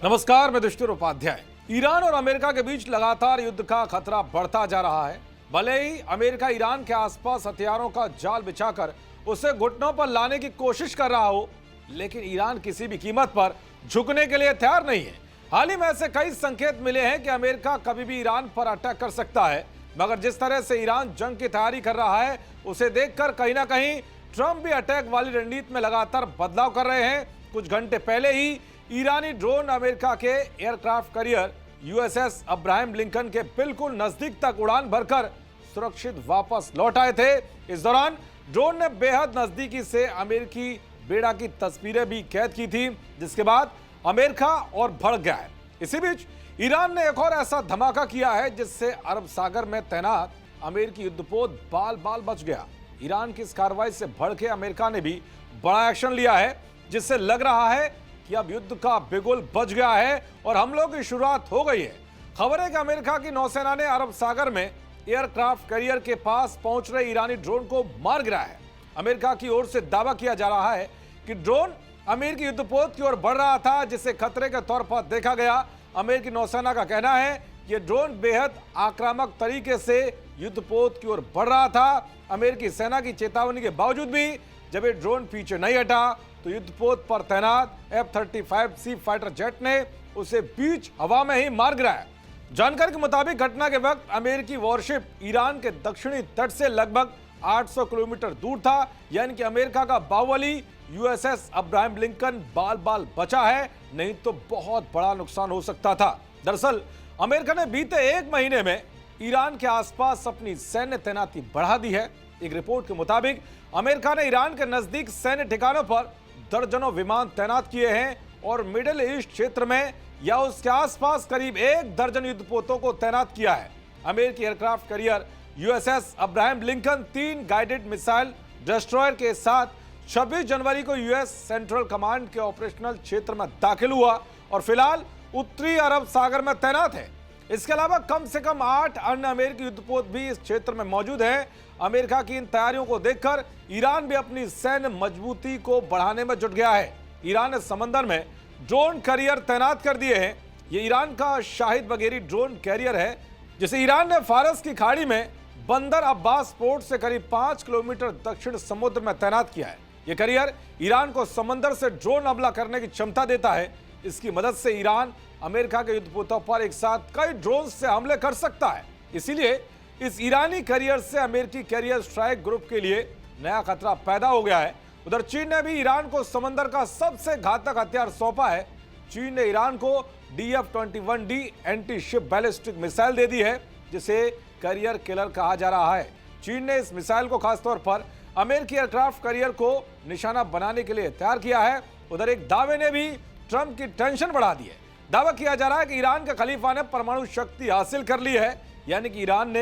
नमस्कार, मैं दुष्टुर उपाध्याय। ईरान और अमेरिका के बीच लगातार युद्ध का खतरा बढ़ता जा रहा है। भले ही अमेरिका ईरान के आसपास हथियारों का जाल बिछाकर उसे घुटनों पर लाने की कोशिश कर रहा हो, लेकिन ईरान किसी भी कीमत पर झुकने के लिए तैयार नहीं है। हाल ही में ऐसे कई संकेत मिले हैं कि अमेरिका कभी भी ईरान पर अटैक कर सकता है, मगर जिस तरह से ईरान जंग की तैयारी कर रहा है, उसे देखकर कहीं ना कहीं ट्रंप भी अटैक वाली रणनीति में लगातार बदलाव कर रहे हैं। कुछ घंटे पहले ही ईरानी ड्रोन अमेरिका के aircraft carrier USS Abraham Lincoln के बिल्कुल नजदीक तक उड़ान भरकर सुरक्षित वापस लौट आए थे। इस दौरान ड्रोन ने बेहद नजदीकी से अमेरिकी बेड़ा की तस्वीरें भी कैद की थी, जिसके बाद अमेरिका और भड़क गया है। इसी बीच ईरान ने एक और ऐसा धमाका किया है जिससे अरब सागर में तैनात अमेरिकी युद्धपोत बाल बाल बच गया। ईरान की इस कार्रवाई से भड़के अमेरिका ने भी बड़ा एक्शन लिया है, जिससे लग रहा है कि अब युद्ध का बिगुल बज गया है और हमलों की शुरुआत हो गई है। खबर है कि अमेरिका की नौसेना ने अरब सागर में एयरक्राफ्ट कैरियर के पास पहुंच रहे ईरानी ड्रोन को मार गिराया है। अमेरिका की ओर से दावा किया जा रहा है कि ड्रोन अमेरिकी युद्धपोत की ओर बढ़ रहा था, जिसे खतरे के तौर पर देखा गया। अमेरिकी नौसेना का कहना है कि यह ड्रोन बेहद आक्रामक तरीके से युद्धपोत की ओर बढ़ रहा था। अमेरिकी सेना की चेतावनी के बावजूद भी जब ये ड्रोन पीछे नहीं हटा तो युद्धपोत पर तैनात F-35C फाइटर जेट ने उसे बीच हवा में ही मार गिराया। जानकारी के मुताबिक घटना के वक्त अमेरिकी वॉरशिप ईरान के दक्षिणी तट से लगभग 800 किलोमीटर दूर था, यानी कि अमेरिका का बाहुबली यूएसएस अब्राहम लिंकन बाल बाल बचा है, नहीं तो बहुत बड़ा नुकसान हो सकता था। दरअसल अमेरिका ने बीते एक महीने में ईरान के आसपास अपनी सैन्य तैनाती बढ़ा दी है। एक रिपोर्ट के मुताबिक अमेरिका ने ईरान के नजदीक सैन्य ठिकानों पर दर्जनों विमान तैनात किए हैं और मिडिल ईस्ट क्षेत्र में या उसके आसपास करीब 1 दर्जन युद्धपोतों को तैनात किया है। अमेरिकी aircraft carrier USS Abraham Lincoln 3 guided missile destroyer के साथ 26 जनवरी को यूएस सेंट्रल कमांड के ऑपरेशनल क्षेत्र में दाखिल हुआ और फिलहाल उत्तरी अरब सागर में तैनात है। इसके अलावा कम से कम 8 अन्य अमेरिकी युद्धपोत भी इस क्षेत्र में मौजूद हैं। अमेरिका की इन तैयारियों को देखकर ईरान भी अपनी सैन्य मजबूती को बढ़ाने में जुट गया है। ईरान ने समंदर में ड्रोन कैरियर तैनात कर दिए हैं। ये ईरान का शाहिद बगेरी ड्रोन कैरियर है, जिसे ईरान ने फारस की खाड़ी में बंदर अब्बास पोर्ट से करीब 5 किलोमीटर दक्षिण समुद्र में तैनात किया है। यह कैरियर ईरान को समंदर से ड्रोन हमला करने की क्षमता देता है। इसकी मदद से ईरान अमेरिका के युद्धपोतों पर एक साथ कई ड्रोन से हमले कर सकता है। इसीलिए इस ईरानी कैरियर से अमेरिकी कैरियर स्ट्राइक ग्रुप के लिए नया खतरा पैदा हो गया है। उधर चीन ने भी ईरान को समंदर का सबसे घातक हथियार सौंपा है। चीन ने ईरान को DF-21D anti ship ballistic missile दे दी है, जिसे कैरियर किलर कहा जा रहा है। चीन ने इस मिसाइल को खासतौर पर अमेरिकी एयरक्राफ्ट कैरियर को निशाना बनाने के लिए तैयार किया है। उधर एक दावे ने भी ट्रंप की टेंशन बढ़ा दी है। दावा किया जा रहा है कि ईरान के खलीफा ने परमाणु शक्ति हासिल कर ली है, यानी कि ईरान ने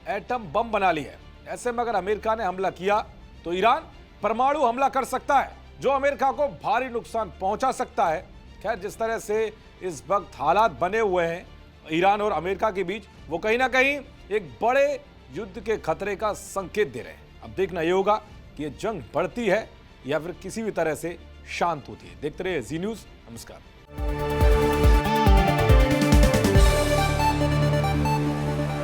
एटम बम बना ली है। ऐसे में अगर अमेरिका ने हमला किया तो ईरान परमाणु हमला कर सकता है, जो अमेरिका को भारी नुकसान पहुंचा सकता है। खैर, जिस तरह से इस वक्त हालात बने हुए हैं ईरान और अमेरिका के बीच, वो कहीं ना कहीं एक बड़े युद्ध के खतरे का संकेत दे रहे हैं। अब देखना यह होगा कि यह जंग बढ़ती है या फिर किसी भी तरह से शांत होती है। देखते रहिए जी न्यूज़। नमस्कार।